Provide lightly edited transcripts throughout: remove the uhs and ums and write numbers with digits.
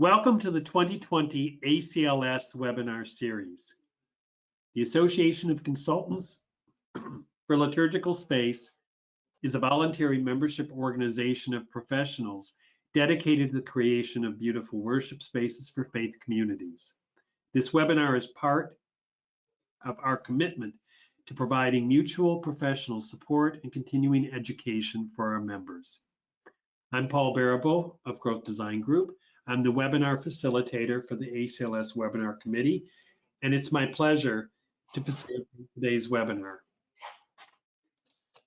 Welcome to the 2020 ACLS webinar series. The Association of Consultants for Liturgical Space is a voluntary membership organization of professionals dedicated to the creation of beautiful worship spaces for faith communities. This webinar is part of our commitment to providing mutual professional support and continuing education for our members. I'm Paul Barabo of Growth Design Group. I'm the webinar facilitator for the ACLS Webinar Committee, and it's my pleasure to facilitate today's webinar.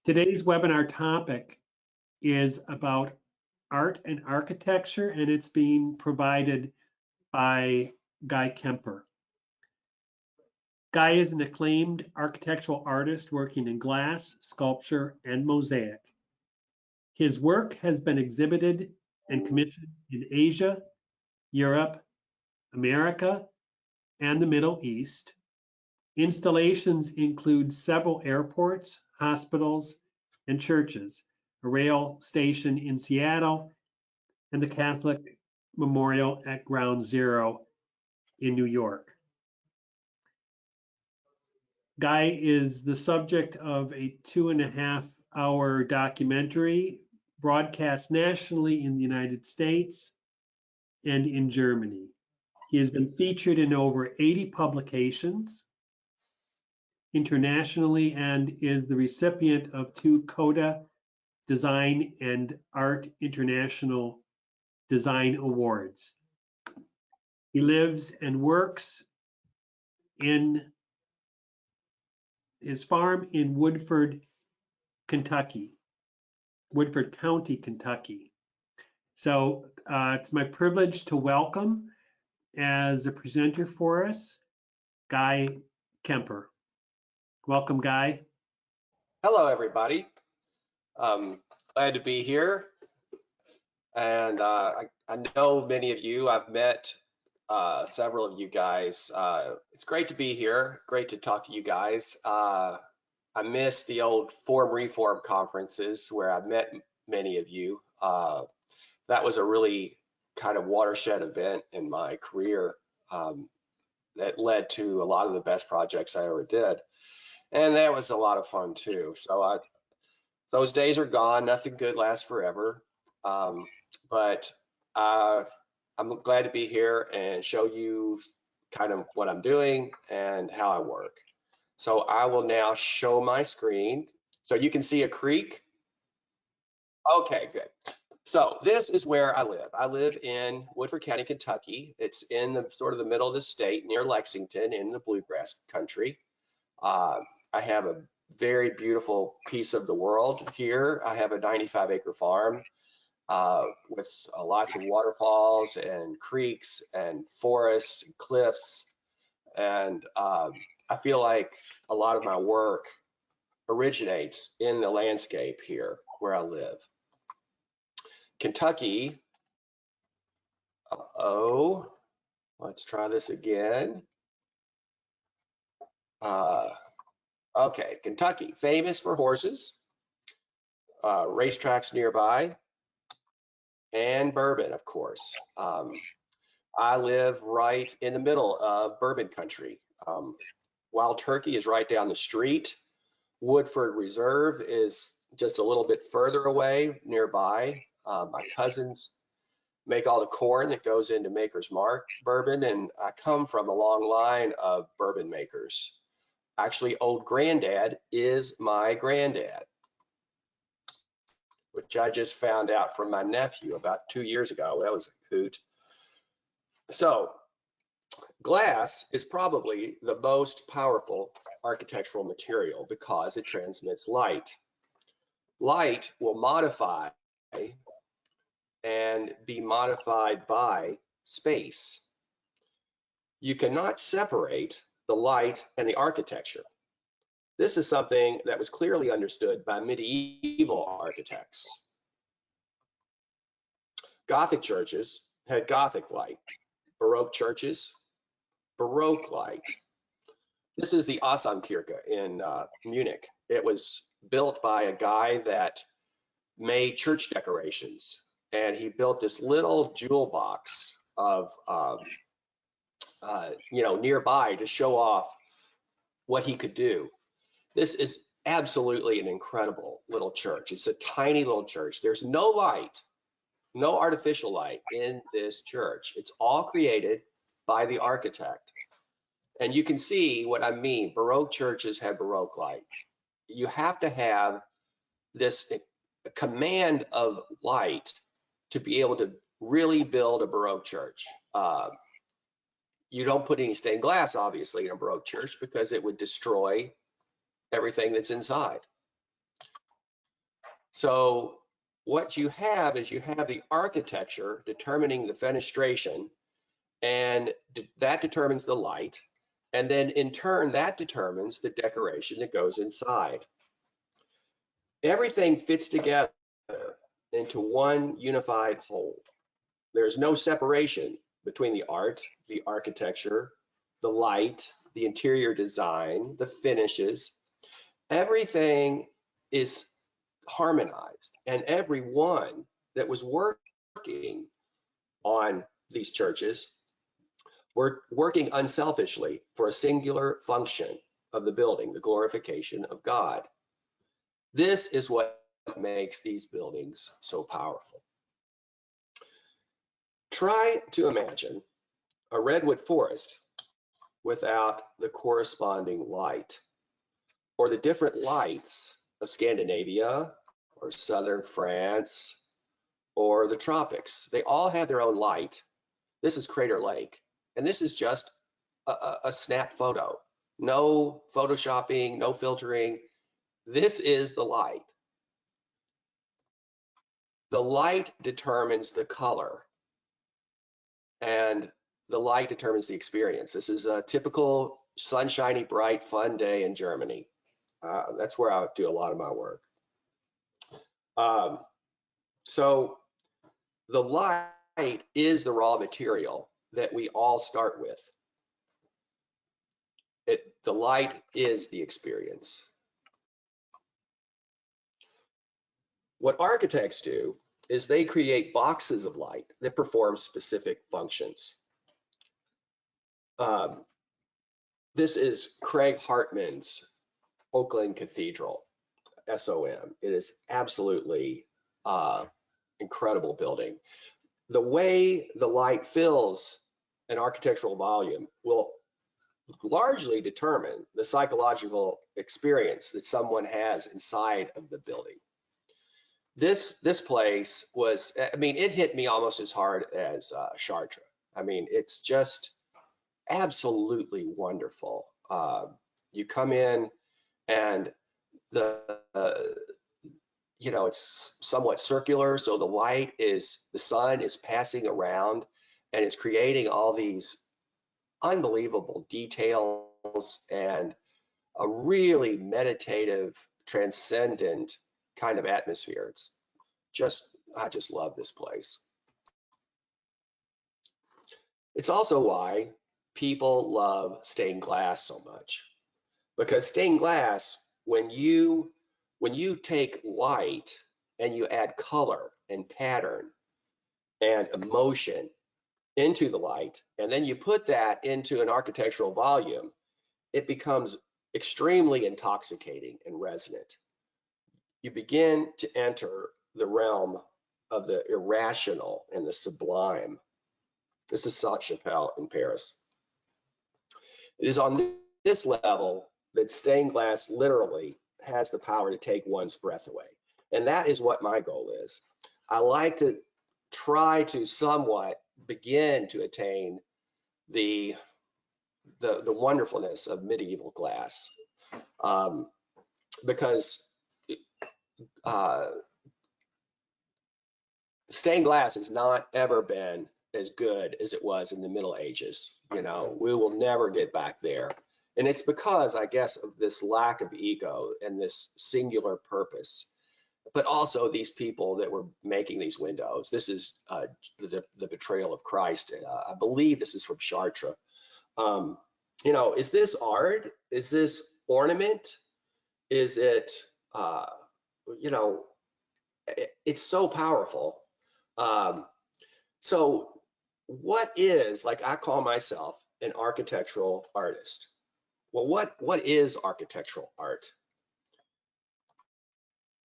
Today's webinar topic is about art and architecture, and it's being provided by Guy Kemper. Guy is an acclaimed architectural artist working in glass, sculpture, and mosaic. His work has been exhibited and commissioned in Asia, Europe, America, and the Middle East. Installations include several airports, hospitals, and churches, a rail station in Seattle, and the Catholic Memorial at Ground Zero in New York. Guy is the subject of a 2.5-hour documentary broadcast nationally in the United States and in Germany. He has been featured in over 80 publications internationally and is the recipient of 2 CODA Design and Art International Design Awards. He lives and works in his farm in Woodford, Kentucky. Woodford County, Kentucky. So it's my privilege to welcome as a presenter for us, Guy Kemper. Welcome, Guy. Hello, everybody. Glad to be here. And I know many of you, I've met several of you guys. It's great to be here. Great to talk to you guys. I miss the old Form Reform conferences where I met many of you. That was a really kind of watershed event in my career that led to a lot of the best projects I ever did. And that was a lot of fun too. So those days are gone. Nothing good lasts forever. But I'm glad to be here and show you kind of what I'm doing and how I work. So I will now show my screen. So you can see a creek. Okay, good. So this is where I live. I live in Woodford County, Kentucky. It's in the sort of the middle of the state near Lexington in the bluegrass country. I have a very beautiful piece of the world here. I have a 95-acre farm with lots of waterfalls and creeks and forests and cliffs. And I feel like a lot of my work originates in the landscape here where I live. Kentucky, let's try this again. Okay, Kentucky, famous for horses, racetracks nearby, and bourbon, of course. I live right in the middle of bourbon country. Wild Turkey is right down the street. Woodford Reserve is just a little bit further away nearby. My cousins make all the corn that goes into Maker's Mark bourbon, and I come from a long line of bourbon makers. Actually, old granddad is my granddad, which I just found out from my nephew about 2 years ago. That was a hoot. So glass is probably the most powerful architectural material because it transmits light. Light will modify and be modified by space. You cannot separate the light and the architecture. This is something that was clearly understood by medieval architects. Gothic churches had Gothic light. Baroque churches, Baroque light. This is the Assamkirche in Munich. It was built by a guy that made church decorations, and he built this little jewel box of nearby to show off what he could do. This is absolutely an incredible little church. It's a tiny little church. There's no light, no artificial light in this church. It's all created by the architect. And you can see what I mean. Baroque churches have Baroque light. You have to have this command of light to be able to really build a Baroque church. You don't put any stained glass, obviously, in a Baroque church because it would destroy everything that's inside. So what you have is you have the architecture determining the fenestration, and that determines the light. And then in turn, that determines the decoration that goes inside. Everything fits together into one unified whole. There's no separation between the art, the architecture, the light, the interior design, the finishes. Everything is harmonized, and everyone that was working on these churches were working unselfishly for a singular function of the building, the glorification of God. This is what makes these buildings so powerful. Try to imagine a redwood forest without the corresponding light, or the different lights of Scandinavia or southern France or the tropics. They all have their own light. This is Crater Lake, and this is just a snap photo. No photoshopping, no filtering. This is the light. The light determines the color, and the light determines the experience. This is a typical sunshiny, bright, fun day in Germany. That's where I do a lot of my work. So the light is the raw material that we all start with. The light is the experience. What architects do is they create boxes of light that perform specific functions. This is Craig Hartman's Oakland Cathedral, SOM. It is absolutely incredible building. The way the light fills an architectural volume will largely determine the psychological experience that someone has inside of the building. This place was, I mean, it hit me almost as hard as Chartres. I mean, it's just absolutely wonderful. You come in and it's somewhat circular, so the sun is passing around and it's creating all these unbelievable details and a really meditative, transcendent kind of atmosphere. I just love this place. It's also why people love stained glass so much, because stained glass, when you take light and you add color and pattern and emotion into the light, and then you put that into an architectural volume, it becomes extremely intoxicating and resonant. You begin to enter the realm of the irrational and the sublime. This is Sainte-Chapelle in Paris. It is on this level that stained glass literally has the power to take one's breath away. And that is what my goal is. I like to try to somewhat begin to attain the wonderfulness of medieval glass, because stained glass has not ever been as good as it was in the Middle Ages. We will never get back there. And it's because, I guess, of this lack of ego and this singular purpose, but also these people that were making these windows. This is the betrayal of Christ. I believe this is from Chartres. Is this art? Is this ornament? Is it, it's so powerful. So what is, like, I call myself an architectural artist. Well, what is architectural art?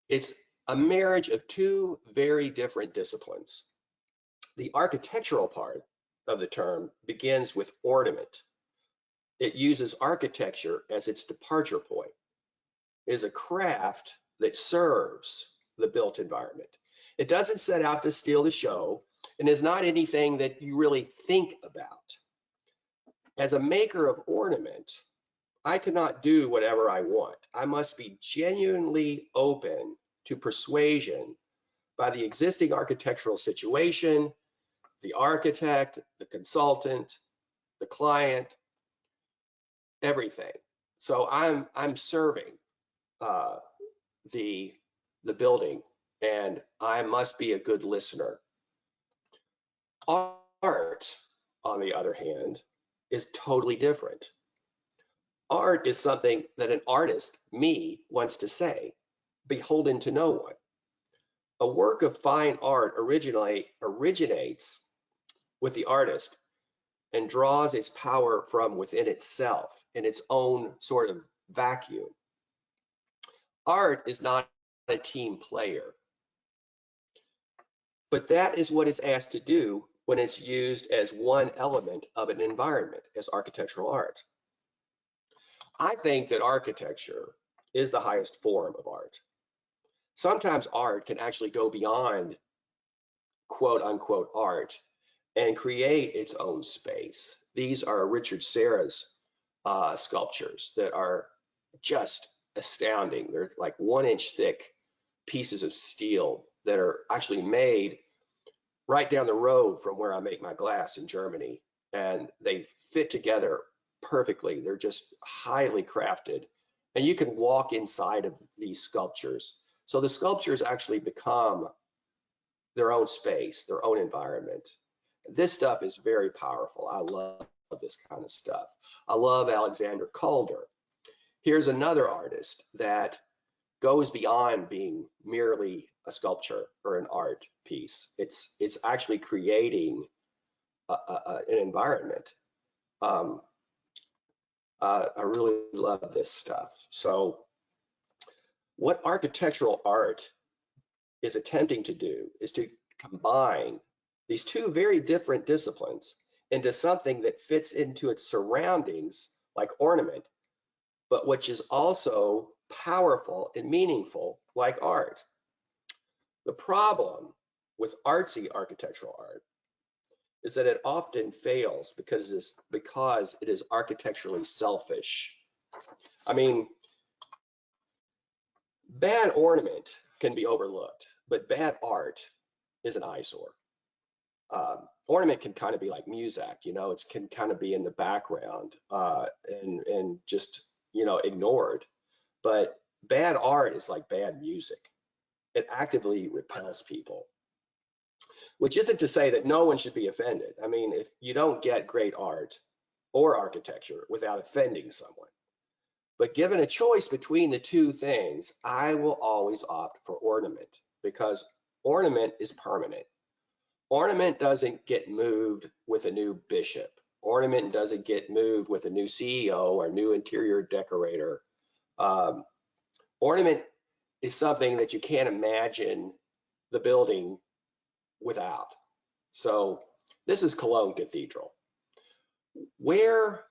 It's a marriage of two very different disciplines. The architectural part of the term begins with ornament. It uses architecture as its departure point. It is a craft that serves the built environment. It doesn't set out to steal the show and is not anything that you really think about. As a maker of ornament, I cannot do whatever I want. I must be genuinely open to persuasion by the existing architectural situation, the architect, the consultant, the client, everything. So I'm serving the building, and I must be a good listener. Art, on the other hand, is totally different. Art is something that an artist, me, wants to say, beholden to no one. A work of fine art originates with the artist and draws its power from within itself in its own sort of vacuum. Art is not a team player, but that is what it's asked to do when it's used as one element of an environment, as architectural art. I think that architecture is the highest form of art. Sometimes art can actually go beyond quote unquote art and create its own space. These are Richard Serra's sculptures that are just astounding. They're like 1-inch thick pieces of steel that are actually made right down the road from where I make my glass in Germany. And they fit together perfectly. They're just highly crafted. And you can walk inside of these sculptures. So the sculptures actually become their own space, their own environment. This stuff is very powerful. I love this kind of stuff. I love Alexander Calder. Here's another artist that goes beyond being merely a sculpture or an art piece. It's actually creating an environment. I really love this stuff. So what architectural art is attempting to do is to combine these two very different disciplines into something that fits into its surroundings like ornament, but which is also powerful and meaningful like art. The problem with artsy architectural art is that it often fails because it is architecturally selfish. I mean, bad ornament can be overlooked, but bad art is an eyesore. Ornament can kind of be like mosaic, it can kind of be in the background and just, ignored. But bad art is like bad music. It actively repels people, which isn't to say that no one should be offended. I mean, if you don't get great art or architecture without offending someone. But given a choice between the two things, I will always opt for ornament because ornament is permanent. Ornament doesn't get moved with a new bishop. Ornament doesn't get moved with a new CEO or new interior decorator. Ornament is something that you can't imagine the building without. So this is Cologne Cathedral. Where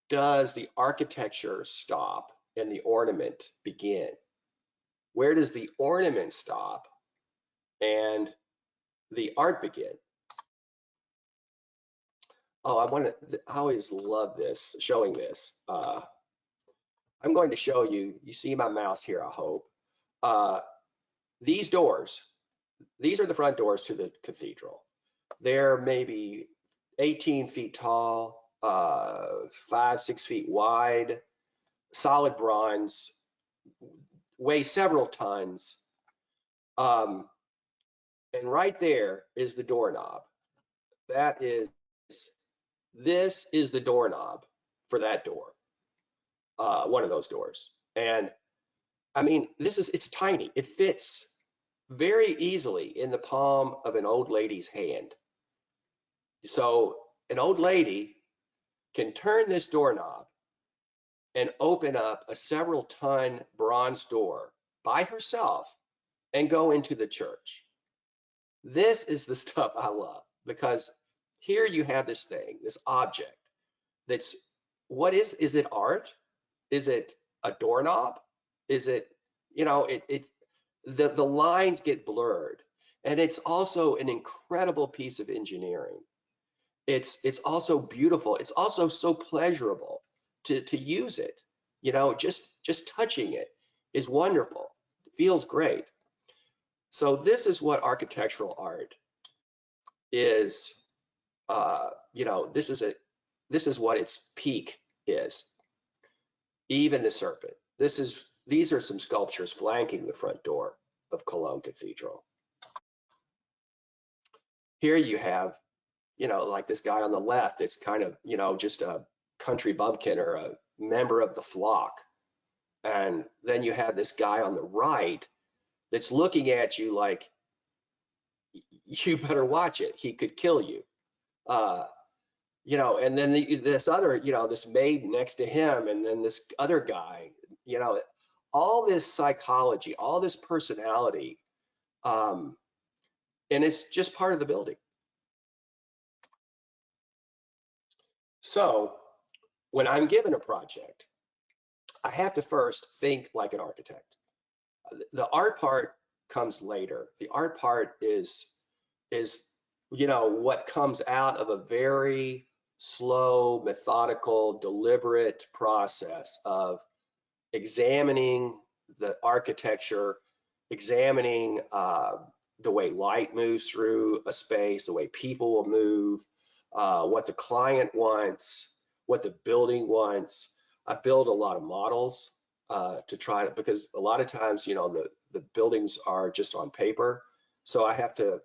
does the architecture stop and the ornament begin? Where does the ornament stop and the art begin? Oh, I always love this, showing this. I'm going to show you, you see my mouse here, I hope. These doors, these are the front doors to the cathedral. They're maybe 18 feet tall, 5-6 feet wide, solid bronze, weigh several tons. And right there is the doorknob. This is the doorknob for that door, one of those doors. And I mean, it's tiny. It fits very easily in the palm of an old lady's hand. So an old lady can turn this doorknob and open up a several ton bronze door by herself and go into the church. This is the stuff I love, because here you have this thing, this object that's, what is it art? Is it a doorknob? Is it, the lines get blurred. And it's also an incredible piece of engineering. It's also beautiful. It's also so pleasurable to use it. Just touching it is wonderful. It feels great. So this is what architectural art is. This is what its peak is. Even the serpent. These are some sculptures flanking the front door of Cologne Cathedral. Here you have, like this guy on the left, it's kind of, just a country bumpkin or a member of the flock. And then you have this guy on the right that's looking at you like, you better watch it. He could kill you. And then this other, this maid next to him, and then this other guy, all this psychology, all this personality, and it's just part of the building. So when I'm given a project, I have to first think like an architect. The art part comes later. The art part is what comes out of a very slow, methodical, deliberate process of examining the architecture, examining the way light moves through a space, the way people will move, what the client wants, what the building wants. I build a lot of models to try to, because a lot of times, the buildings are just on paper. So I have to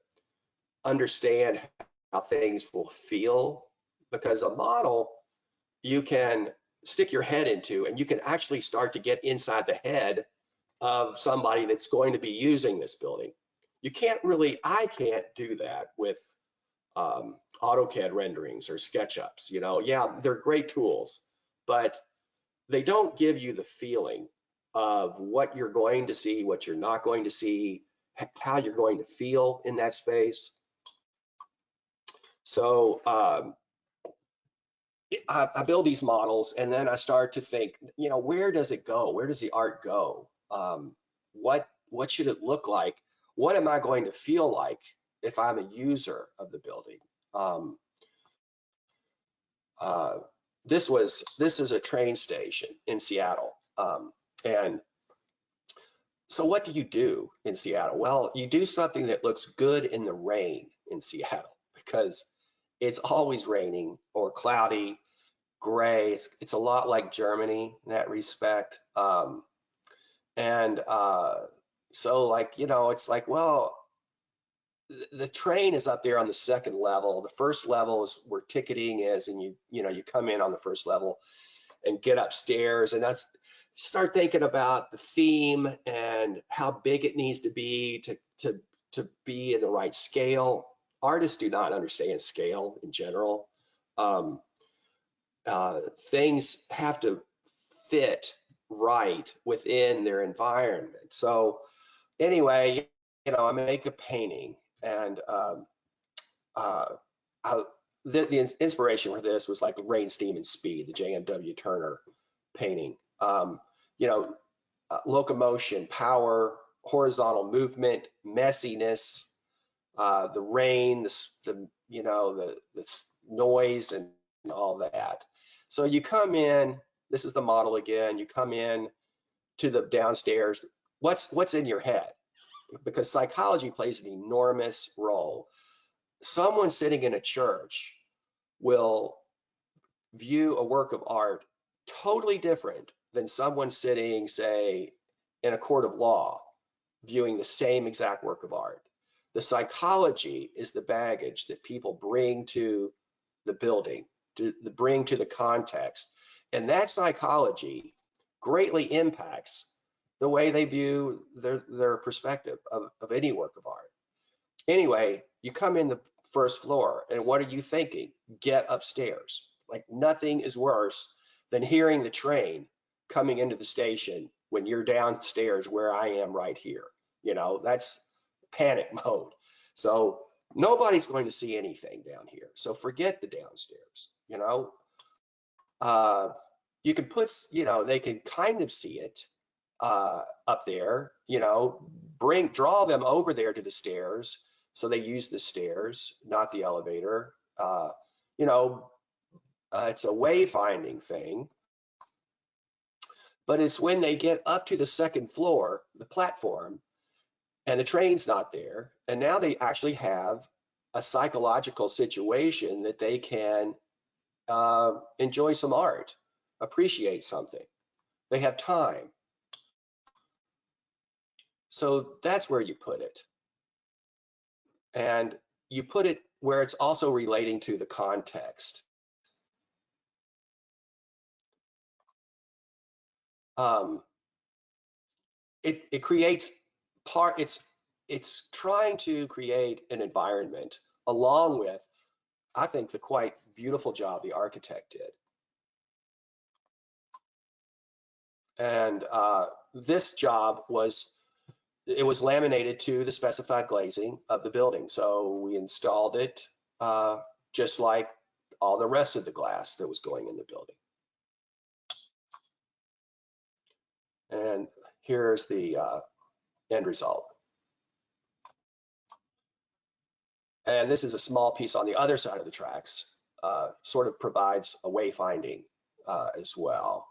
understand how things will feel, because a model you can stick your head into, and you can actually start to get inside the head of somebody that's going to be using this building. I can't do that with AutoCAD renderings or SketchUps. Yeah, they're great tools, but they don't give you the feeling of what you're going to see, what you're not going to see, how you're going to feel in that space. So I build these models, and then I start to think, where does it go? Where does the art go? What should it look like? What am I going to feel like if I'm a user of the building? This is a train station in Seattle, and so what do you do in Seattle? Well, you do something that looks good in the rain in Seattle, because it's always raining or cloudy, gray. It's a lot like Germany in that respect. So it's like, well, the train is up there on the second level. The first level is where ticketing is, and you come in on the first level and get upstairs, and that's start thinking about the theme and how big it needs to be to be in the right scale. Artists do not understand scale in general. Things have to fit right within their environment. So anyway, I make a painting, and the inspiration for this was like Rain, Steam, and Speed, the J.M.W. Turner painting. Locomotion, power, horizontal movement, messiness, the rain, the noise, and all that. So you come in. This is the model again. You come in to the downstairs. What's in your head? Because psychology plays an enormous role. Someone sitting in a church will view a work of art totally different than someone sitting, say, in a court of law, viewing the same exact work of art. The psychology is the baggage that people bring to the building, bring to the context. And that psychology greatly impacts the way they view their perspective of any work of art. Anyway, you come in first floor. And what are you thinking? Get upstairs. Like nothing is worse than hearing the train coming into the station when you're downstairs where I am right here. You know, that's panic mode. So nobody's going to see anything down here. So forget the downstairs, you know. You can put, you know, they can kind of see it up there, you know, draw them over there to the stairs. So they use the stairs, not the elevator. You know, it's a wayfinding thing. But it's when they get up to the second floor, the platform, and the train's not there, and now they actually have a psychological situation that they can enjoy some art, appreciate something. They have time. So that's where you put it. And you put it where it's also relating to the context. It creates it's trying to create an environment along with, I think, the quite beautiful job the architect did. And this job was laminated to the specified glazing of the building. So we installed it just like all the rest of the glass that was going in the building. And here's the end result. And this is a small piece on the other side of the tracks, sort of provides a wayfinding as well.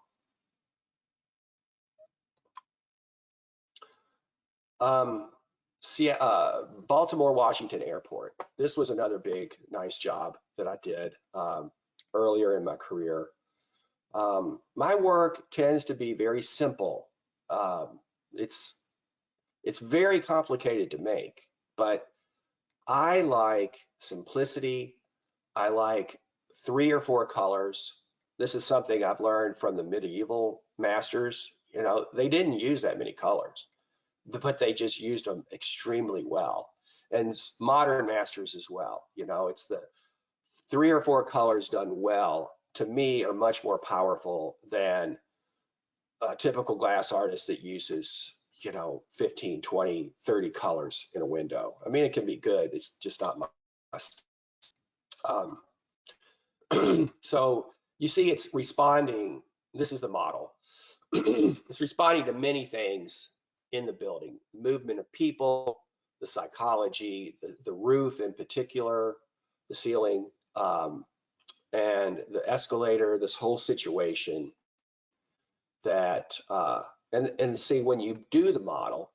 Baltimore, Washington Airport. This was another big, nice job that I did earlier in my career. My work tends to be very simple. It's very complicated to make, but I like simplicity. I like 3 or 4 colors. This is something I've learned from the medieval masters. You know, they didn't use that many colors, but they just used them extremely well. And modern masters as well. You know, it's the 3 or 4 colors done well, to me, are much more powerful than a typical glass artist that uses, you know, 15, 20, 30 colors in a window. I mean, it can be good. It's just not my so you see it's responding. This is the model. It's responding to many things in the building: the movement of people, the psychology, the roof in particular, the ceiling, and the escalator, this whole situation that, and see, when you do the model,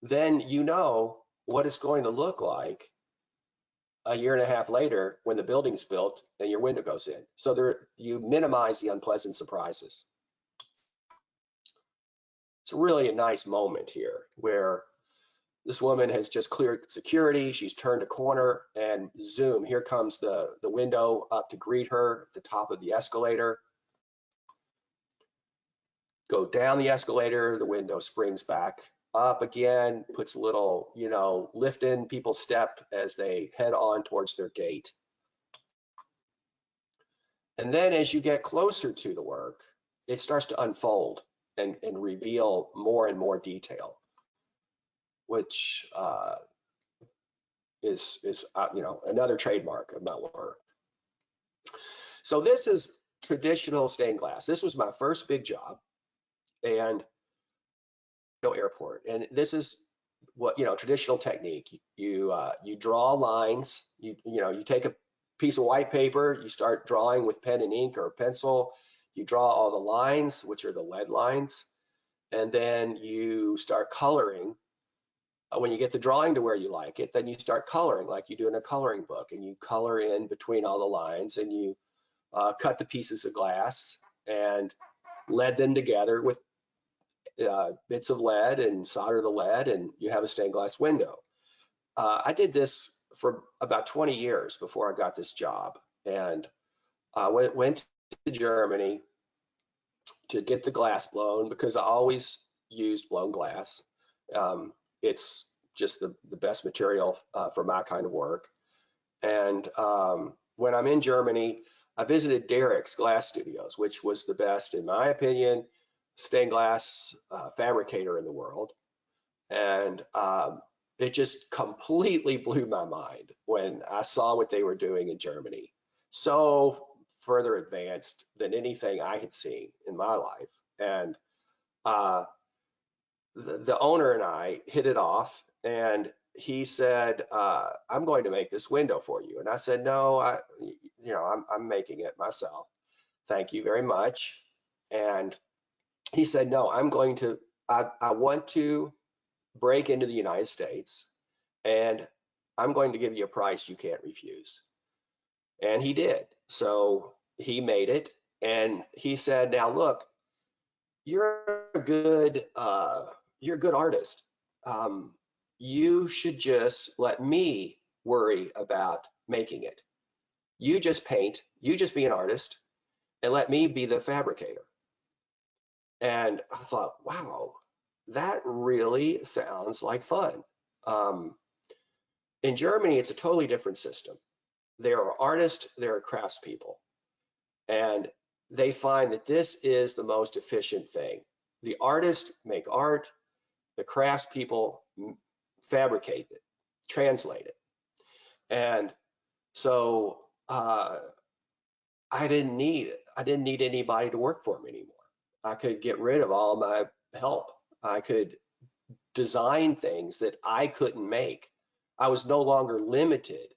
then you know what it's going to look like a year and a half later when the building's built and your window goes in. So there, you minimize the unpleasant surprises. It's really a nice moment here where this woman has just cleared security. She's turned a corner and zoom, here comes the window up to greet her at the top of the escalator. Go down the escalator, the window springs back up again, puts a little, you know, lift in people's step as they head on towards their gate. And then as you get closer to the work, it starts to unfold and reveal more and more detail, which is you know, another trademark of my work. So this is traditional stained glass. This was my first big job, and Nashville Airport, and this is what, you know, traditional technique. You draw lines. You know, you take a piece of white paper, you start drawing with pen and ink or pencil. You draw all the lines, which are the lead lines, and then you start coloring. When you get the drawing to where you like it, then you start coloring like you do in a coloring book, and you color in between all the lines, and you cut the pieces of glass and lead them together with bits of lead and solder the lead, and you have a stained glass window. I did this for about 20 years before I got this job, and I went to Germany to get the glass blown because I always used blown glass. It's just the best material for my kind of work. And when I'm in Germany, I visited Derek's Glass Studios, which was the best, in my opinion, stained glass fabricator in the world. And it just completely blew my mind when I saw what they were doing in Germany. So further advanced than anything I had seen in my life. And the owner and I hit it off, and he said, I'm going to make this window for you. And I said, no, I'm making it myself. Thank you very much. And he said, no, I want to break into the United States, and I'm going to give you a price you can't refuse. And he did. So he made it, and he said, now look, you're a good artist. You should just let me worry about making it. You just paint, you just be an artist, and let me be the fabricator. And I thought, wow, that really sounds like fun. In Germany, it's a totally different system. There are artists, there are craftspeople, and they find that this is the most efficient thing. The artists make art, the craftspeople fabricate it, translate it. And so I didn't need anybody to work for me anymore. I could get rid of all my help. I could design things that I couldn't make. I was no longer limited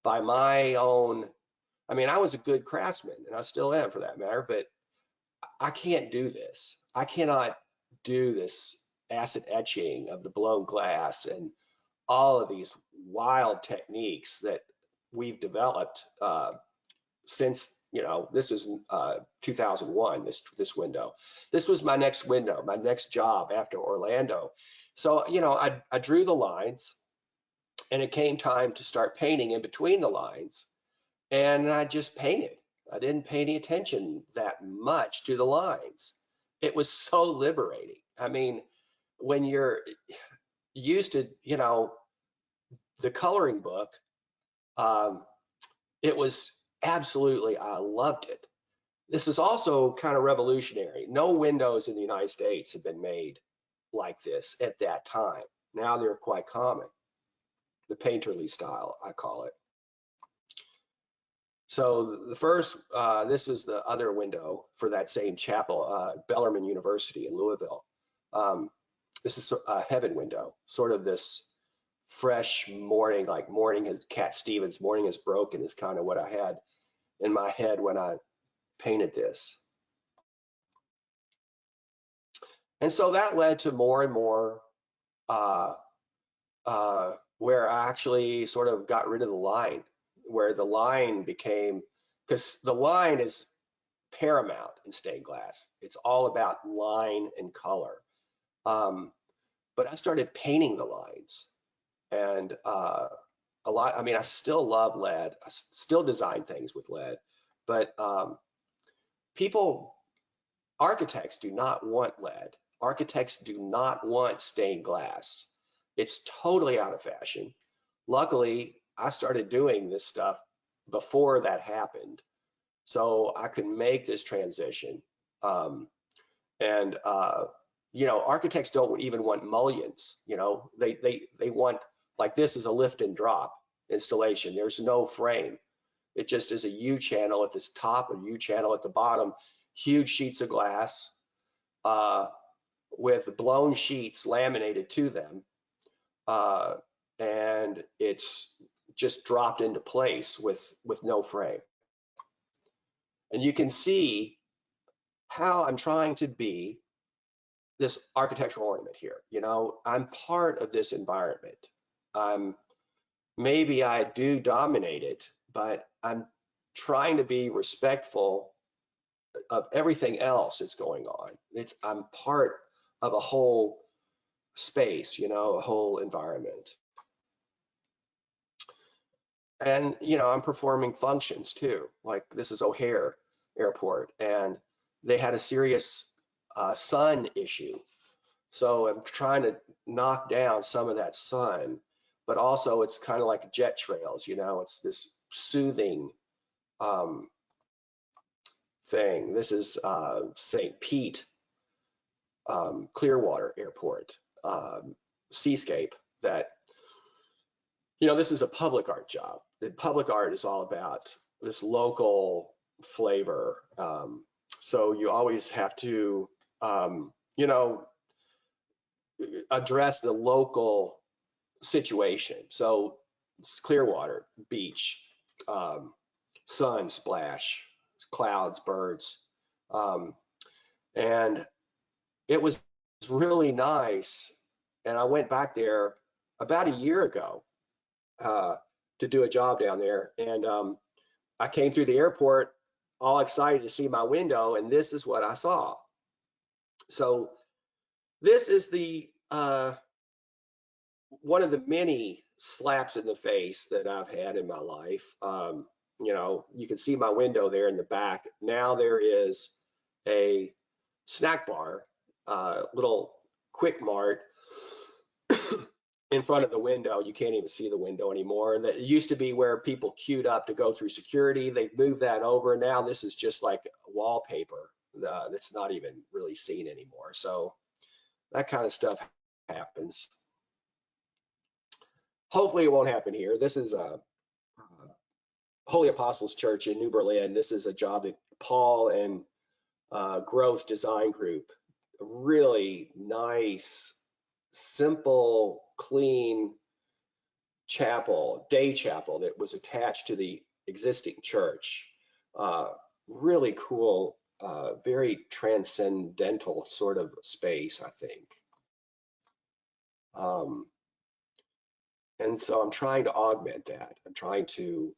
by my own. I mean, I was a good craftsman, and I still am for that matter, but I can't do this. I cannot do this acid etching of the blown glass and all of these wild techniques that we've developed since, this is 2001, this window. This was my next window, my next job after Orlando. So, I drew the lines, and it came time to start painting in between the lines, and I just painted. I didn't pay any attention that much to the lines. It was so liberating. I mean, when you're used to, the coloring book, it was absolutely, I loved it. This is also kind of revolutionary. No windows in the United States have been made like this at that time. Now they're quite common. The painterly style, I call it. So the first, this was the other window for that same chapel, Bellarmine University in Louisville. This is a heaven window, sort of this fresh morning, like Cat Stevens, morning is broken is kind of what I had in my head when I painted this. And so that led to more and more where I actually sort of got rid of the line, where the line became, because the line is paramount in stained glass. It's all about line and color. But I started painting the lines, and I still love lead. I still design things with lead, but architects do not want lead. Architects do not want stained glass. It's totally out of fashion. Luckily, I started doing this stuff before that happened, so I could make this transition. Architects don't even want mullions. They want, like, this is a lift and drop installation. There's no frame. It just is a U channel at the top, a U channel at the bottom, huge sheets of glass with blown sheets laminated to them. And it's just dropped into place with no frame. And you can see how I'm trying to be this architectural ornament here. I'm part of this environment. Maybe I do dominate it, but I'm trying to be respectful of everything else that's going on. I'm part of a whole space, a whole environment. And, I'm performing functions too. Like, this is O'Hare Airport, and they had a serious sun issue. So I'm trying to knock down some of that sun but also it's kind of like jet trails, it's this soothing thing. This is St. Pete, Clearwater Airport, seascape that, this is a public art job. The public art is all about this local flavor. So you always have to, address the local situation. So it's Clearwater Beach, sun splash, clouds, birds. And it was really nice. And I went back there about a year ago to do a job down there. And I came through the airport all excited to see my window, and this is what I saw. So this is the one of the many slaps in the face that I've had in my life. You can see my window there in the back. Now there is a snack bar, little Quick Mart in front of the window. You can't even see the window anymore. And that used to be where people queued up to go through security. They've moved that over. Now this is just like wallpaper that's not even really seen anymore. So that kind of stuff happens. Hopefully it won't happen here. This is a Holy Apostles Church in New Berlin. This is a job that Paul and Growth Design Group, a really nice, simple, clean chapel, day chapel that was attached to the existing church. Really cool, very transcendental sort of space, I think. And so I'm trying to augment that. I'm trying to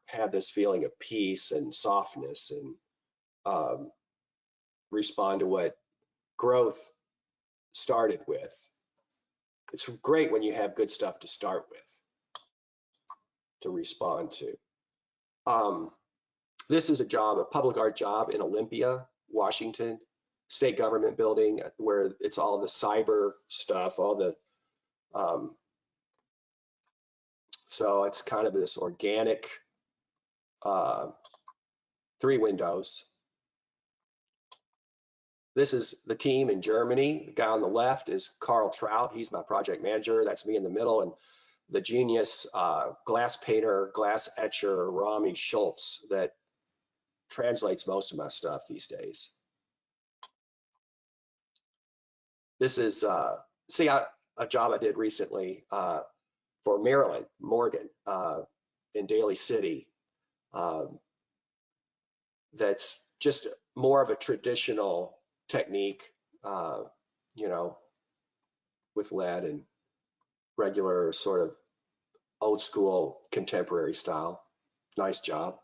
have this feeling of peace and softness and respond to what Growth started with. It's great when you have good stuff to start with, to respond to. This is a public art job in Olympia, Washington, state government building, where it's all the cyber stuff, all the, so it's kind of this organic, 3 windows. This is the team in Germany. The guy on the left is Carl Trout. He's my project manager. That's me in the middle. And the genius glass painter, glass etcher, Rami Schultz, that translates most of my stuff these days. This is, a job I did recently for Marilyn Morgan in Daly City. That's just more of a traditional technique, with lead and regular sort of old school contemporary style. Nice job.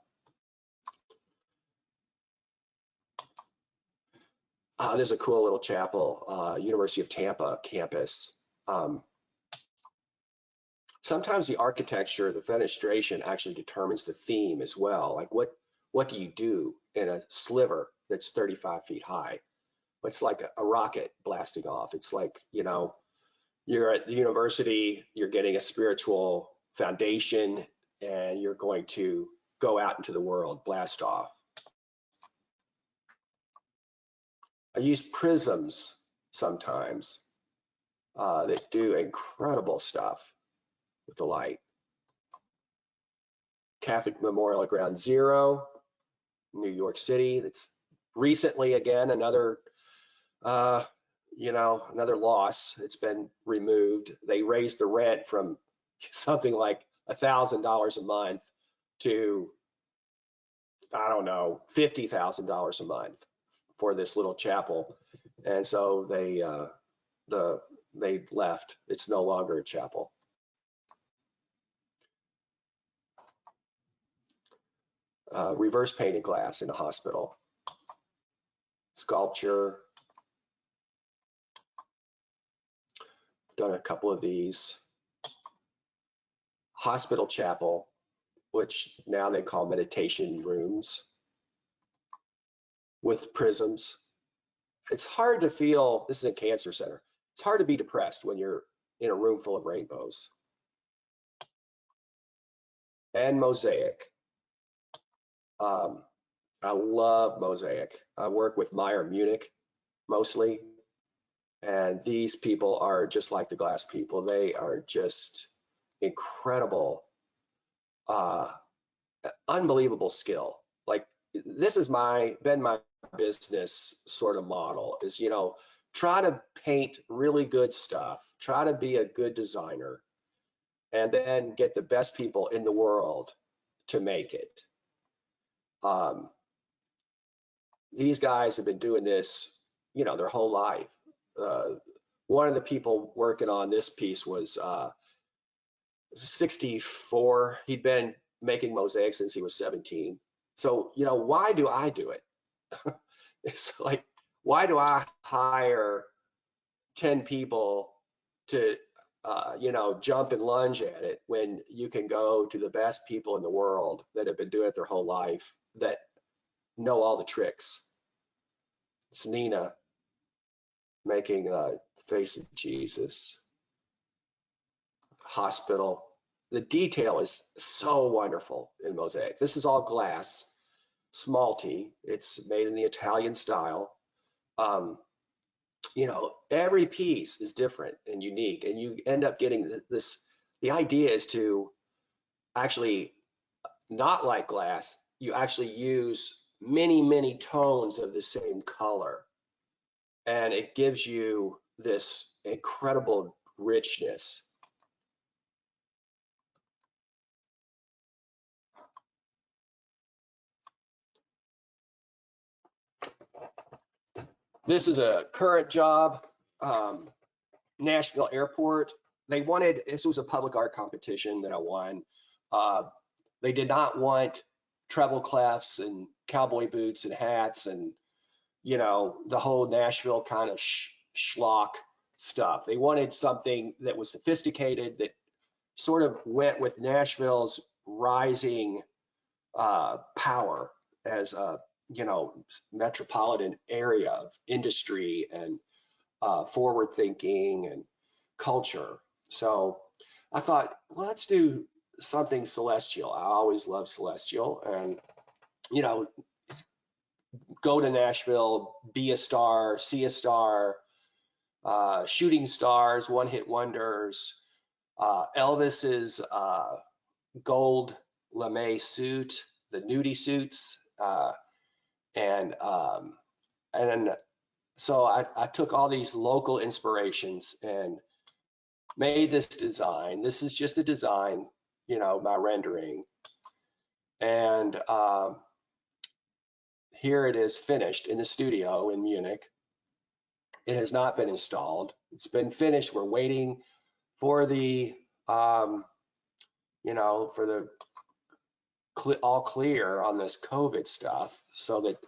There's a cool little chapel, University of Tampa campus. Sometimes the architecture, the fenestration actually determines the theme as well. Like what do you do in a sliver that's 35 feet high? It's like a rocket blasting off. It's like, you're at the university, you're getting a spiritual foundation, and you're going to go out into the world, blast off. I use prisms sometimes that do incredible stuff with the light. Catholic Memorial at Ground Zero, New York City. That's recently, again, another loss. It's been removed. They raised the rent from something like $1,000 a month to, I don't know, $50,000 a month for this little chapel. And so they left. It's no longer a chapel. Reverse painted glass in a hospital. Sculpture. Done a couple of these. Hospital chapel, which now they call meditation rooms, with prisms. It's hard to feel, this is a cancer center, it's hard to be depressed when you're in a room full of rainbows. and mosaic. I love mosaic. I work with Meyer Munich mostly, and these people are just like the glass people. They are just incredible, unbelievable skill. Like this has been my business sort of model is, try to paint really good stuff, try to be a good designer, and then get the best people in the world to make it. These guys have been doing this, their whole life. One of the people working on this piece was 64. He'd been making mosaics since he was 17. So, why do I do it? It's like, why do I hire 10 people to, jump and lunge at it when you can go to the best people in the world that have been doing it their whole life, that know all the tricks? It's Nina making a face of Jesus. Hospital. The detail is so wonderful in mosaic. This is all glass, smalty. It's made in the Italian style. Every piece is different and unique, and you end up getting this. The idea is to actually, not like glass, you actually use many, many tones of the same color, and it gives you this incredible richness. This is a current job, Nashville Airport. This was a public art competition that I won. They did not want treble clefs and cowboy boots and hats and, the whole Nashville kind of schlock stuff. They wanted something that was sophisticated, that sort of went with Nashville's rising power as a, metropolitan area of industry and forward thinking and culture. So I thought, well, let's do something celestial. I always loved celestial, and go to Nashville, be a star, see a star, shooting stars, one-hit wonders, Elvis's gold lame suit, the nudie suits, and so I took all these local inspirations and made this design. This is just a design, my rendering. And here it is finished in the studio in Munich. It has not been installed. It's been finished. We're waiting for the, for the all clear on this COVID stuff so that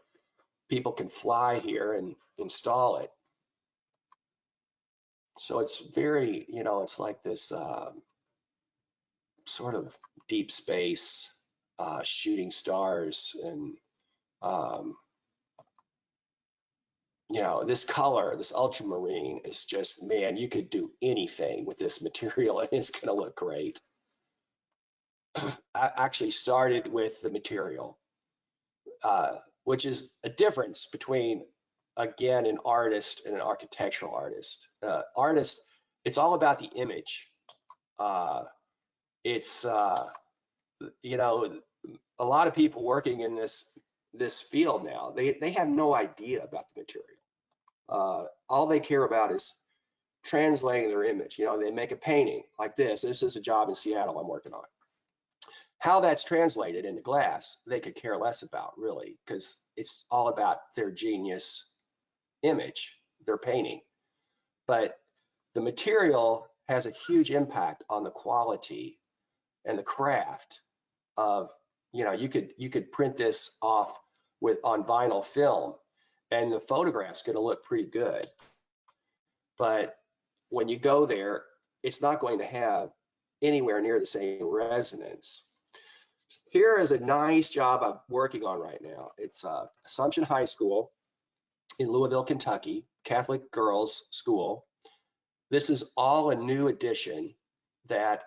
people can fly here and install it. So it's very, it's like this sort of deep space, shooting stars, and this color, this ultramarine is just, man, you could do anything with this material and it's going to look great. I actually started with the material, which is a difference between, again, an artist and an architectural artist. Artist, it's all about the image. It's a lot of people working in this field now, they have no idea about the material. All they care about is translating their image. They make a painting like this. This is a job in Seattle I'm working on. How that's translated into glass, they could care less about, really, because it's all about their genius image, their painting. But the material has a huge impact on the quality and the craft of, you could print this off on vinyl film, and the photograph's going to look pretty good. But when you go there, it's not going to have anywhere near the same resonance. Here is a nice job I'm working on right now. It's Assumption High School in Louisville, Kentucky, Catholic girls' school. This is all a new addition that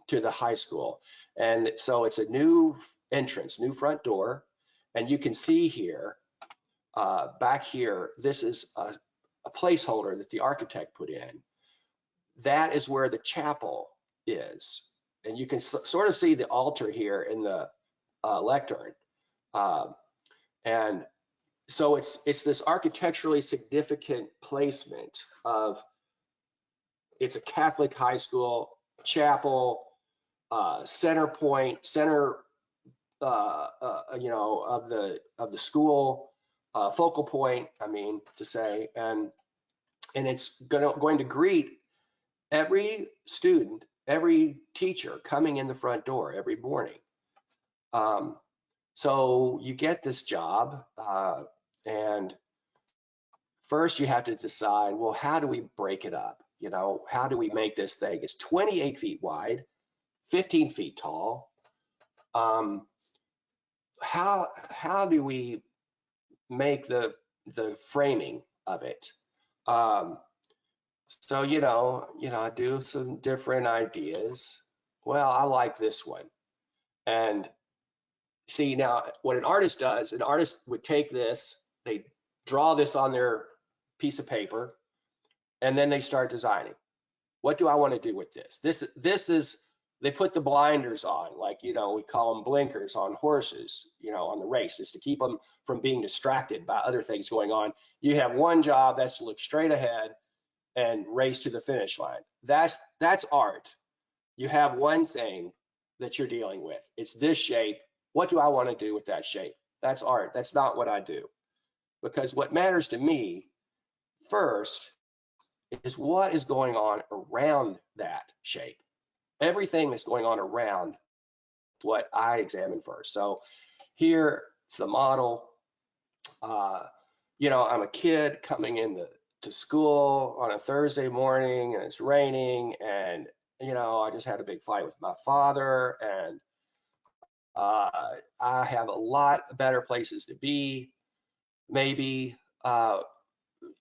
to the high school. And so it's a new entrance, new front door. And you can see here, back here, this is a placeholder that the architect put in. That is where the chapel is. And you can sort of see the altar here in the lectern. And so it's this architecturally significant placement of, it's a Catholic high school, chapel, center point, center, you know, of the school, focal point, I mean to say, and it's going to greet every student, every teacher coming in the front door every morning. So you get this job, and first you have to decide, well, how do we break it up? You know, how do we make this thing? It's 28 feet wide, 15 feet tall. How do we make the framing of it? So, you know, I do some different ideas. Well, I like this one. And see, now what an artist does, an artist would take this, they draw this on their piece of paper, and then they start designing. What do I want to do with this? This is, they put the blinders on, like, you know, we call them blinkers on horses, you know, on the race, is to keep them from being distracted by other things going on. You have one job, that's to look straight ahead and race to the finish line. That's art. You have one thing that you're dealing with. It's this shape. What do I want to do with that shape? That's art. That's not what I do. Because what matters to me first is what is going on around that shape. Everything that's going on around what I examine first. So here it's the model. You know, I'm a kid coming in to school on a Thursday morning, and it's raining, and you know, I just had a big fight with my father, and I have a lot better places to be. Maybe,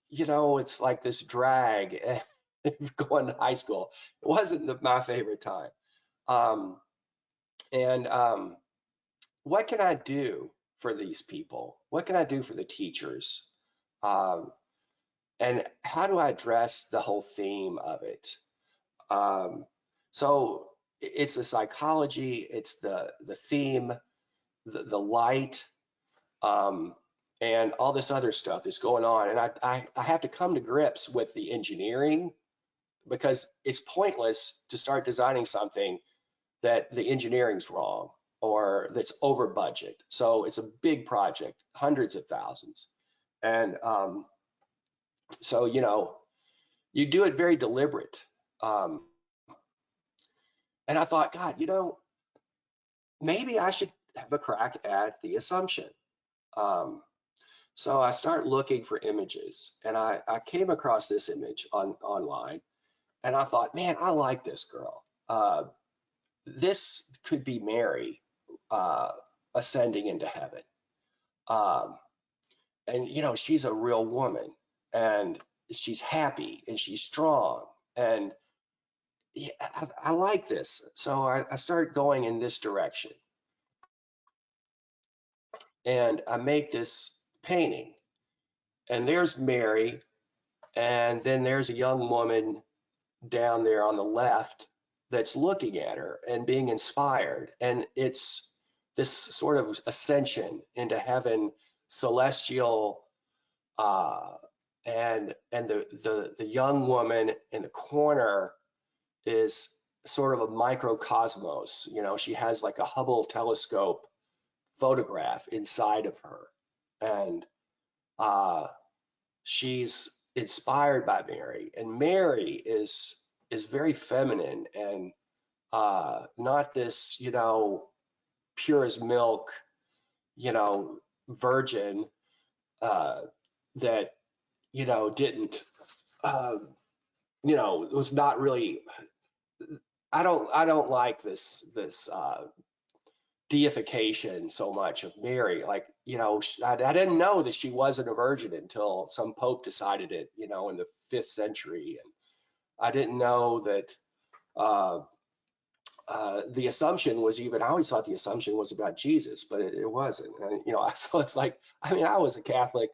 you know, it's like this drag going to high school. It wasn't my favorite time. What can I do for these people? What can I do for the teachers? And how do I address the whole theme of it? So it's the psychology, it's the theme, the light, and all this other stuff is going on. And I have to come to grips with the engineering, because it's pointless to start designing something that the engineering's wrong or that's over budget. So it's a big project, hundreds of thousands. And so, you know, you do it very deliberate. And I thought, God, you know, maybe I should have a crack at the assumption. So I start looking for images, and I came across this image online, and I thought, man, I like this girl. This could be Mary ascending into heaven. And, you know, she's a real woman, and she's happy, and she's strong, and yeah, I like this. So I started going in this direction, and I make this painting, and there's Mary, and then there's a young woman down there on the left that's looking at her and being inspired. And it's this sort of ascension into heaven, celestial, and the young woman in the corner is sort of a microcosmos. You know, she has like a Hubble telescope photograph inside of her, and she's inspired by Mary, and Mary is very feminine and not this, you know, pure as milk, you know, virgin that, you know, didn't, you know, was not really. I don't like this deification so much of Mary. Like, you know, I didn't know that she wasn't a virgin until some pope decided it, you know, in the 5th century. And I didn't know that the assumption was I always thought the assumption was about Jesus, but it wasn't. And, so it's like, I mean, I was a Catholic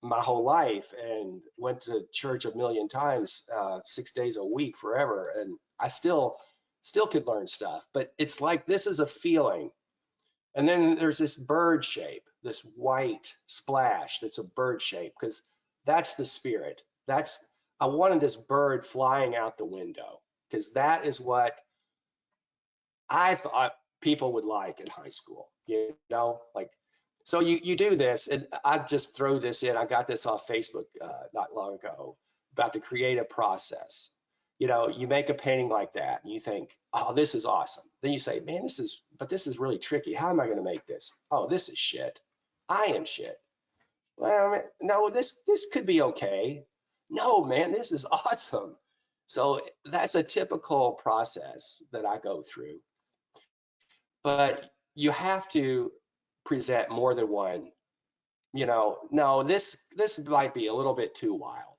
my whole life and went to church a million times, 6 days a week forever. And I still could learn stuff, but it's like, this is a feeling. And then there's this bird shape, this white splash that's a bird shape, because that's the spirit. I wanted this bird flying out the window, because that is what I thought people would like in high school, like, so you do this, and I just throw this in. I got this off Facebook not long ago about the creative process. You make a painting like that, and you think, oh, this is awesome. Then you say, man, this is really tricky. How am I going to make this? Oh, this is shit. I am shit. Well, no, this could be okay. No, man, this is awesome. So that's a typical process that I go through. But you have to present more than one. No, this might be a little bit too wild.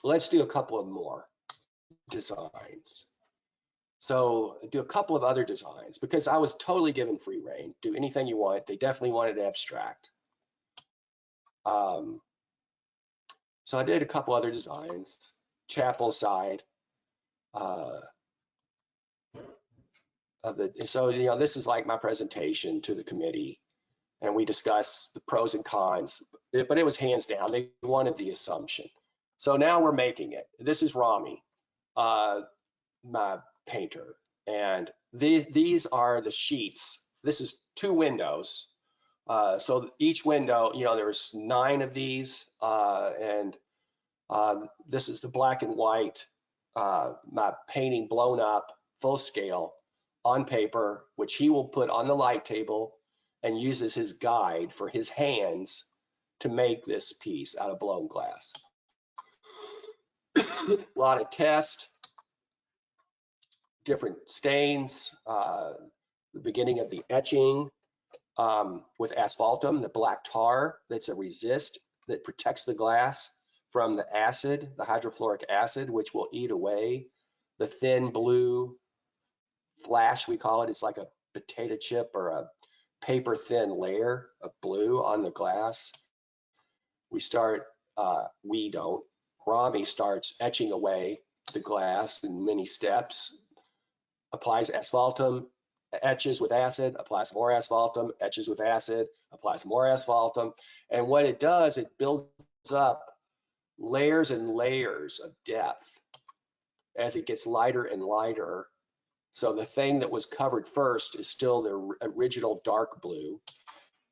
Let's do a couple of more designs. So do a couple of other designs, because I was totally given free rein. Do anything you want. They definitely wanted abstract. So I did a couple other designs, chapel side. This is like my presentation to the committee, and we discussed the pros and cons, but it was hands down. They wanted the assumption. So now we're making it. This is Rami, my painter, and these are the sheets. This is 2 windows. So each window, there's 9 of these, and this is the black and white, my painting blown up, full scale, on paper, which he will put on the light table and use as his guide for his hands to make this piece out of blown glass. A lot of tests, different stains, the beginning of the etching with asphaltum, the black tar that's a resist that protects the glass from the acid, the hydrofluoric acid, which will eat away the thin blue flash, we call it. It's like a potato chip or a paper thin layer of blue on the glass. Rami starts etching away the glass in many steps, applies asphaltum, etches with acid, applies more asphaltum, etches with acid, applies more asphaltum. And what it does, it builds up layers and layers of depth as it gets lighter and lighter. So the thing that was covered first is still the original dark blue,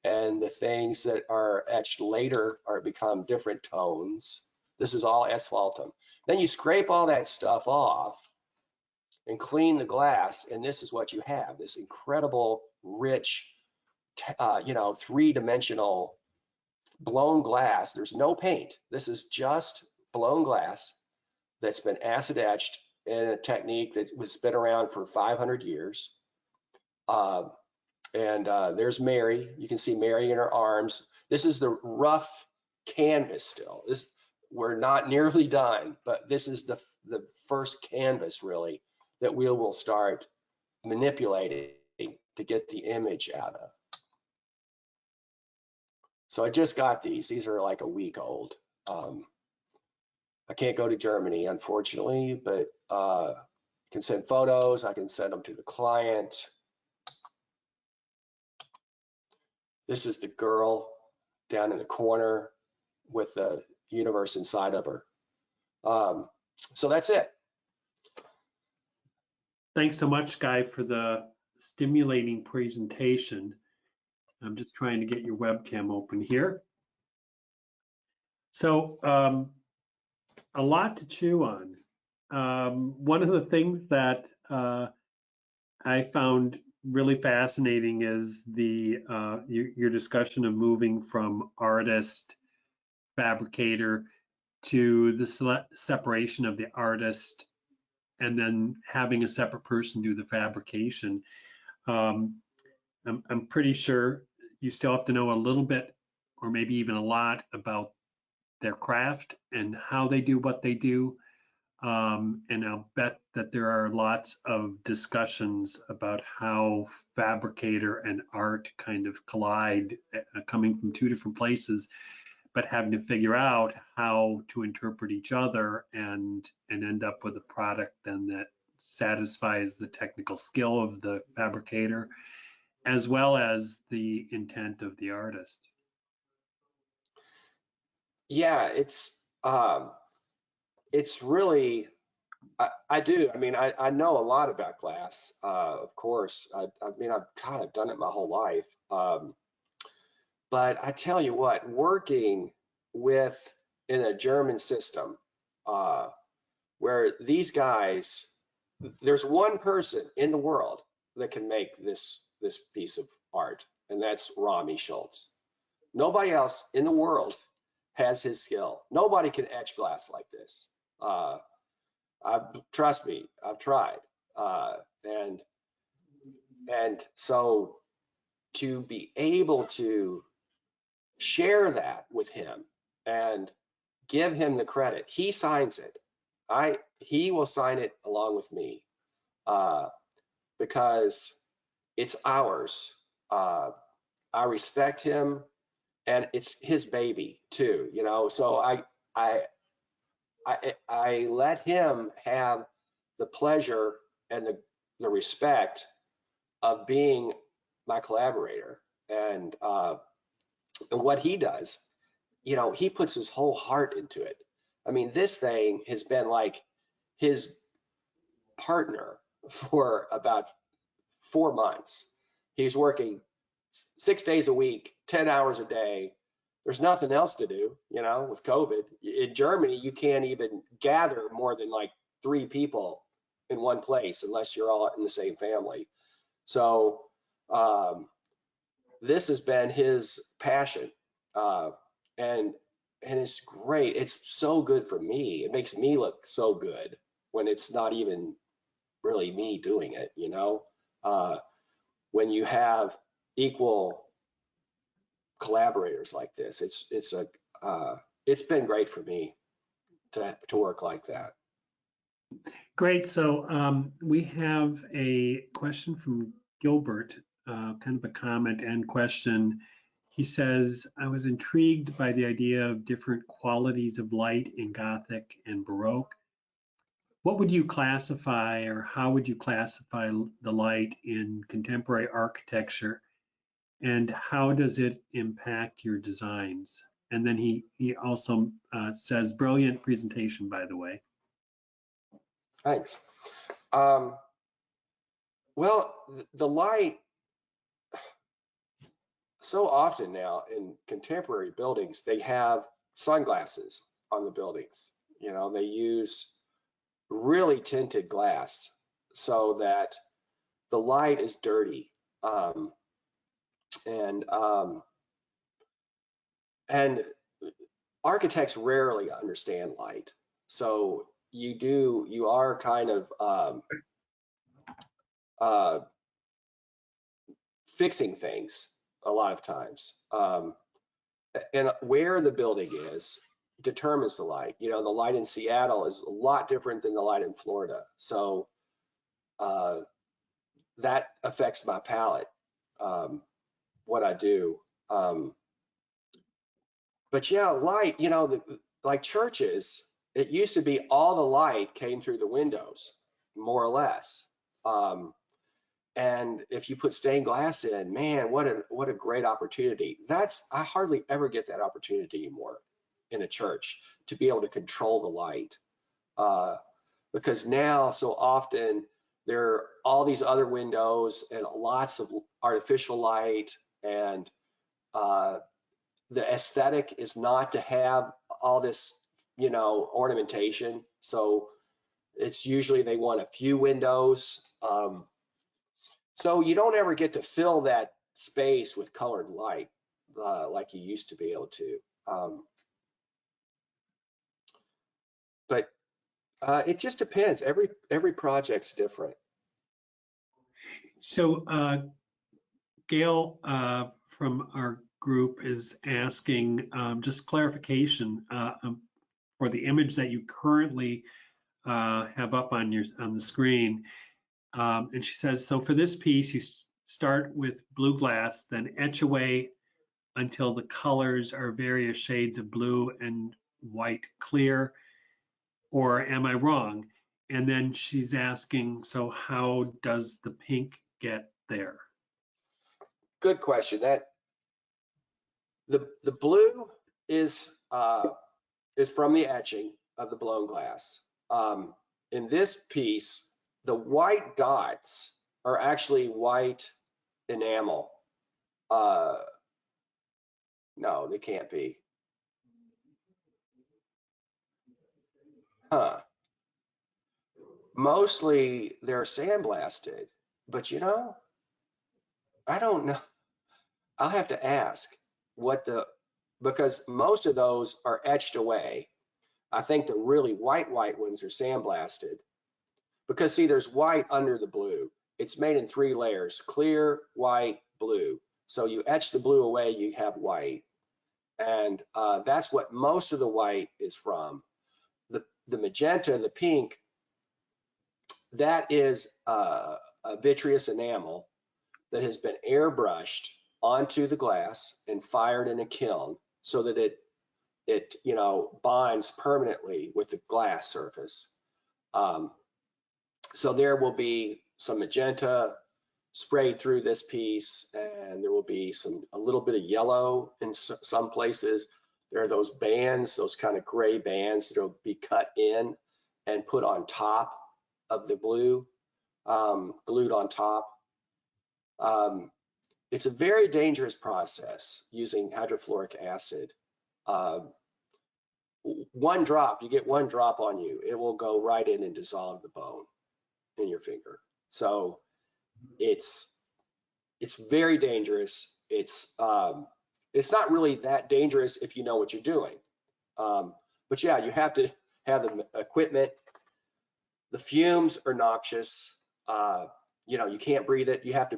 and the things that are etched later become different tones. This is all asphaltum. Then you scrape all that stuff off and clean the glass, and this is what you have, this incredible, rich, 3-dimensional blown glass. There's no paint. This is just blown glass that's been acid etched in a technique that was been around for 500 years. There's Mary. You can see Mary in her arms. This is the rough canvas still. We're not nearly done, but this is the first canvas really that we will start manipulating to get the image out of. So I just got these. These are like a week old. I can't go to Germany, unfortunately, but I can send photos. I can send them to the client. This is the girl down in the corner with the universe inside of her. So that's it. Thanks so much, Guy, for the stimulating presentation. I'm just trying to get your webcam open here. So a lot to chew on. One of the things that I found really fascinating is your discussion of moving from artist, fabricator, to the separation of the artist, and then having a separate person do the fabrication. I'm pretty sure you still have to know a little bit, or maybe even a lot, about their craft and how they do what they do. And I'll bet that there are lots of discussions about how fabricator and art kind of collide, coming from two different places, but having to figure out how to interpret each other and end up with a product then that satisfies the technical skill of the fabricator as well as the intent of the artist. Yeah, it's really, I do. I mean, I know a lot about glass, of course. I mean, I've done it my whole life. But I tell you what, working with in a German system, where these guys, there's one person in the world that can make this piece of art, and that's Rami Schultz. Nobody else in the world has his skill. Nobody can etch glass like this. Trust me, I've tried, and so to be able to share that with him and give him the credit, he signs it. He will sign it along with me, because it's ours. I respect him, and it's his baby too, you know. So I let him have the pleasure and the respect of being my collaborator, and what he does, you know, he puts his whole heart into it. I mean, this thing has been like his partner for about 4 months. He's working 6 days a week, 10 hours a day. There's nothing else to do, you know, with COVID. In Germany, you can't even gather more than like 3 people in one place unless you're all in the same family. So this has been his passion, and it's great. It's so good for me. It makes me look so good when it's not even really me doing it, you know. When you have equal collaborators like this, it's been great for me to work like that. Great. So we have a question from Gilbert, kind of a comment and question. He says, I was intrigued by the idea of different qualities of light in Gothic and Baroque. What would you classify, or how would you classify the light in contemporary architecture, and how does it impact your designs? And then he also says, brilliant presentation, by the way. Thanks. Well, the light, so often now in contemporary buildings, they have sunglasses on the buildings. You know, they use really tinted glass so that the light is dirty. And architects rarely understand light. So you are kind of fixing things a lot of times. And where the building is determines the light. You know, the light in Seattle is a lot different than the light in Florida. So that affects my palette, what I do. But yeah, light, you know, like churches, it used to be all the light came through the windows, more or less. And if you put stained glass in, man, what a great opportunity. I hardly ever get that opportunity anymore in a church to be able to control the light. Because now so often there are all these other windows and lots of artificial light, and the aesthetic is not to have all this, you know, ornamentation. So it's usually they want a few windows. So you don't ever get to fill that space with colored light like you used to be able to. But it just depends. Every project's different. So Gail from our group is asking just clarification for the image that you currently have up on the screen. And she says, so for this piece, you start with blue glass, then etch away until the colors are various shades of blue and white clear, or am I wrong? And then she's asking, so how does the pink get there? Good question. That the blue is from the etching of the blown glass. In this piece, the white dots are actually white enamel. No, they can't be. Huh. Mostly they're sandblasted, but you know, I don't know. I'll have to ask because most of those are etched away. I think the really white ones are sandblasted because see, there's white under the blue. It's made in 3 layers, clear, white, blue. So you etch the blue away, you have white. And that's what most of the white is from. The magenta and the pink, that is a vitreous enamel that has been airbrushed onto the glass and fired in a kiln so that it you know, bonds permanently with the glass surface. So there will be some magenta sprayed through this piece, and there will be a little bit of yellow in some places. There are those bands, those kind of gray bands that will be cut in and put on top of the blue, glued on top. It's a very dangerous process using hydrofluoric acid. One drop, you get 1 drop on you, it will go right in and dissolve the bone in your finger. So it's very dangerous. It's not really that dangerous if you know what you're doing. But yeah, you have to have the equipment. The fumes are noxious. You know, you can't breathe it. You have to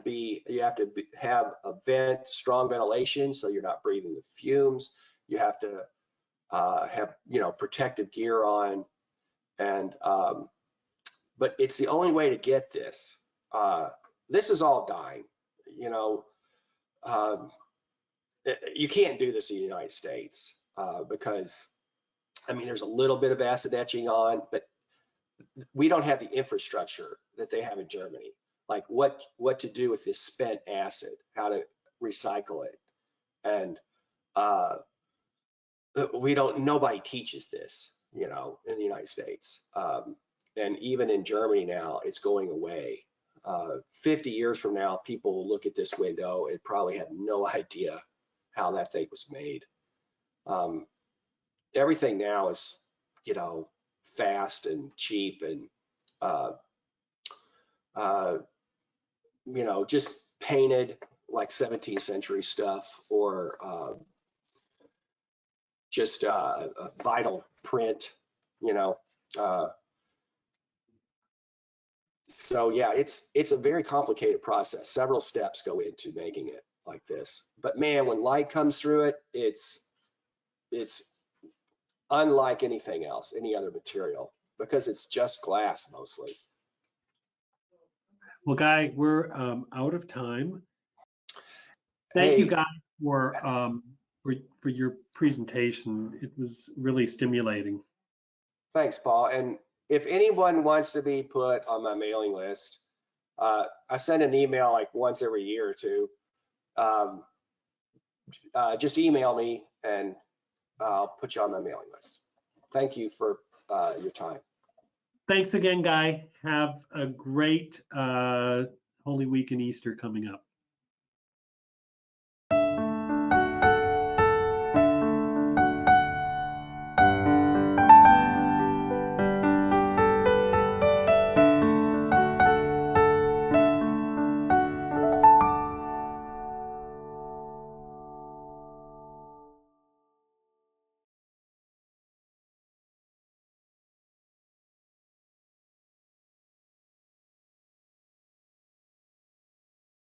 have a strong ventilation, so you're not breathing the fumes. You have to have, you know, protective gear on, and but it's the only way to get this. This is all dying. You know, you can't do this in the United States because, I mean, there's a little bit of acid etching on, but we don't have the infrastructure that they have in Germany. Like what to do with this spent acid, how to recycle it, and nobody teaches this, you know, in the United States, and even in Germany now, it's going away. 50 years from now, people will look at this window and probably have no idea how that thing was made. Everything now is, you know, fast and cheap and, you know, just painted like 17th century stuff, or just a vinyl print, you know. So yeah, it's a very complicated process. Several steps go into making it like this. But man, when light comes through it, it's unlike anything else, any other material, because it's just glass mostly. Well, Guy, we're out of time. Thank you, Guy, for your presentation. It was really stimulating. Thanks, Paul. And if anyone wants to be put on my mailing list, I send an email like once every year or two. Just email me and I'll put you on my mailing list. Thank you for your time. Thanks again, Guy. Have a great Holy Week and Easter coming up.